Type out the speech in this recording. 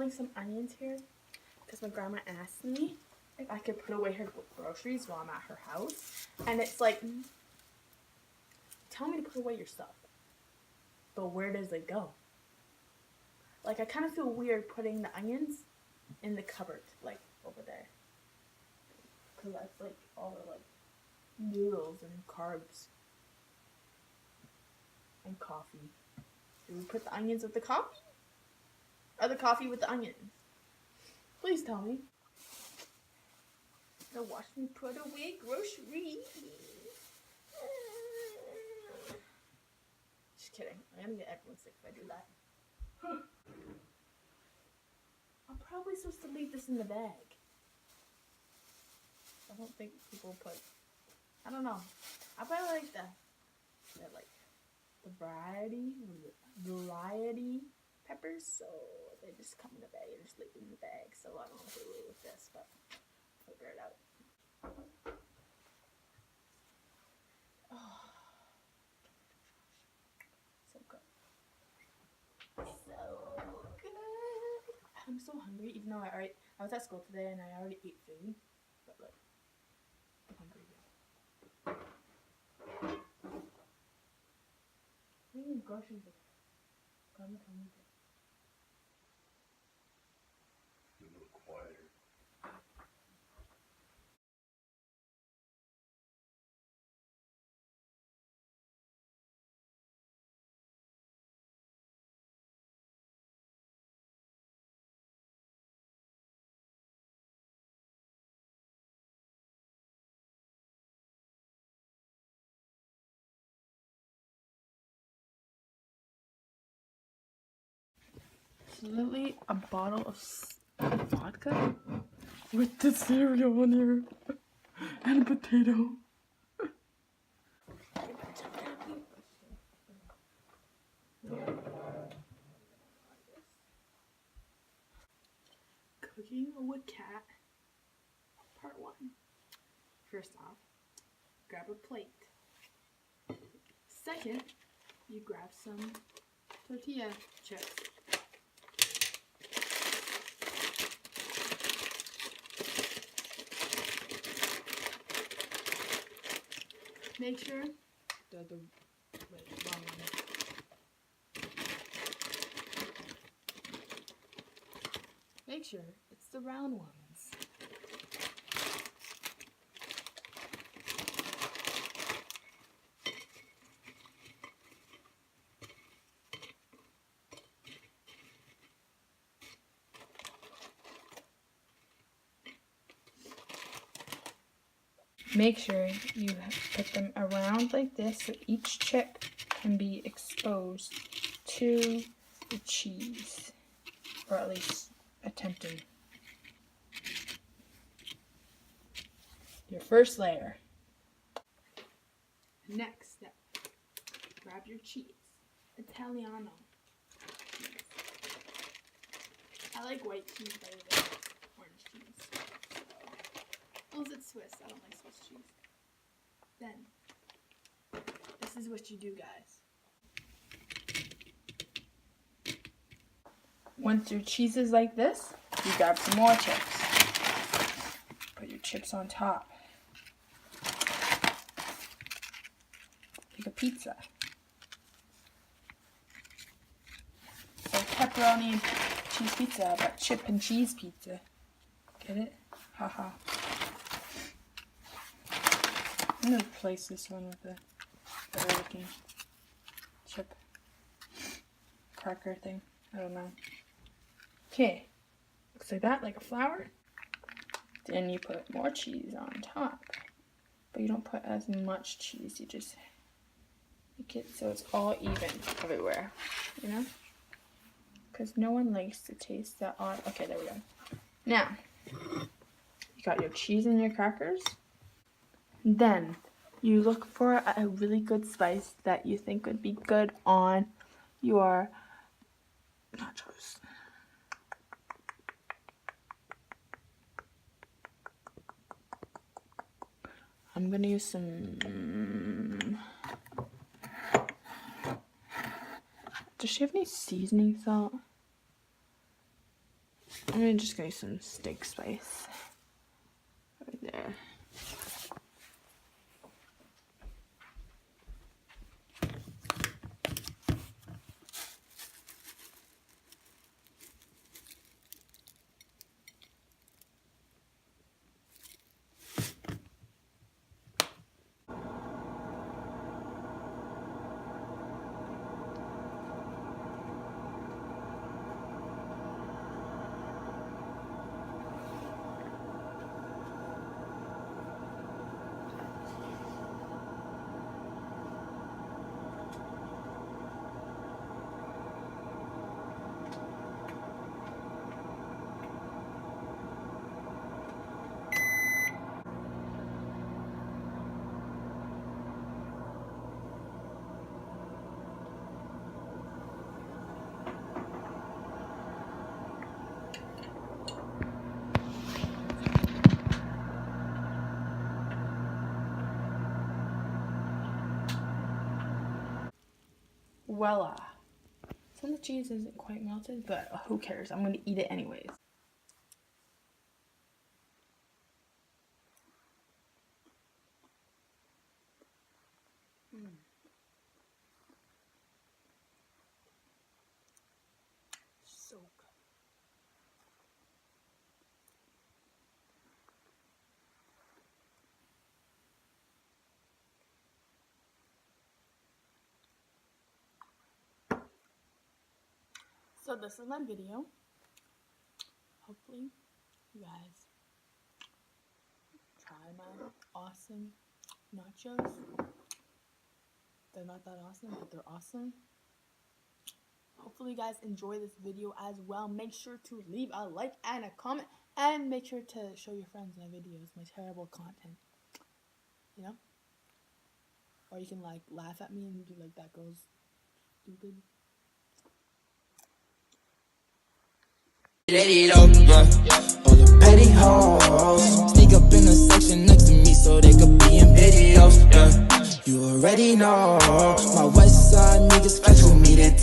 holding some onions here because my grandma asked me if I could put away her groceries while I'm at her house. And it's like, tell me to put away your stuff, but where does it go? Like, I kind of feel weird putting the onions in the cupboard, like, over there. Because that's, like, all the, like, noodles and carbs. And coffee. Do we put the onions with the coffee? Or the coffee with the onions? Please tell me. Now watch me put away groceries. Just kidding. I'm gonna get everyone sick if I do that. I'm probably supposed to leave this in the bag. I don't think people put. I don't know. I probably like the variety peppers, so they just come in a bag and just leave them in the bag. So I don't know what to do with this, but I'll figure it out. Oh, so good. So good. I'm so hungry, even though I was at school today and I already ate food, but like, I'm hungry again. What do you mean groceries are there? Grandma told me to. A little quieter. Literally a bottle of vodka with the cereal in here and a potato. Cooking with cat, part 1. First off, grab a plate. Second, you grab some tortilla chips. Make sure wrong one. Make sure it's the round ones. Make sure you put them around like this so each chip can be exposed to the cheese, or at least attempting. Your first layer. Next step, grab your cheese. Italiano cheese. I like white cheese better than orange cheese. Oh, is it Swiss? I don't like Swiss cheese. Then, this is what you do, guys. Once your cheese is like this, you grab some more chips. Put your chips on top. Like a pizza. So pepperoni and cheese pizza, but chip and cheese pizza. Get it? Haha. I'm gonna replace this one with a better looking chip cracker thing. I don't know. Okay. Looks like that, like a flower. Then you put more cheese on top. But you don't put as much cheese, you just make it so it's all even everywhere, you know? Because no one likes to taste that odd. Okay, there we go. Now, you got your cheese and your crackers. Then, you look for a really good spice that you think would be good on your nachos. I'm gonna use some. Does she have any seasoning salt? I'm just gonna use some steak spice right there. Voila. Some of the cheese isn't quite melted, but who cares? I'm gonna eat it anyways. So good. So this is my video. Hopefully you guys try my awesome nachos. They're not that awesome, but they're awesome. Hopefully you guys enjoy this video as well. Make sure to leave a like and a comment, and make sure to show your friends my videos, my terrible content, you know? Or you can like laugh at me and be like, that girl's stupid. Let it up, yeah. All the petty hoes sneak up in the section next to me so they could be in videos, yeah. You already know my west side niggas catch with me that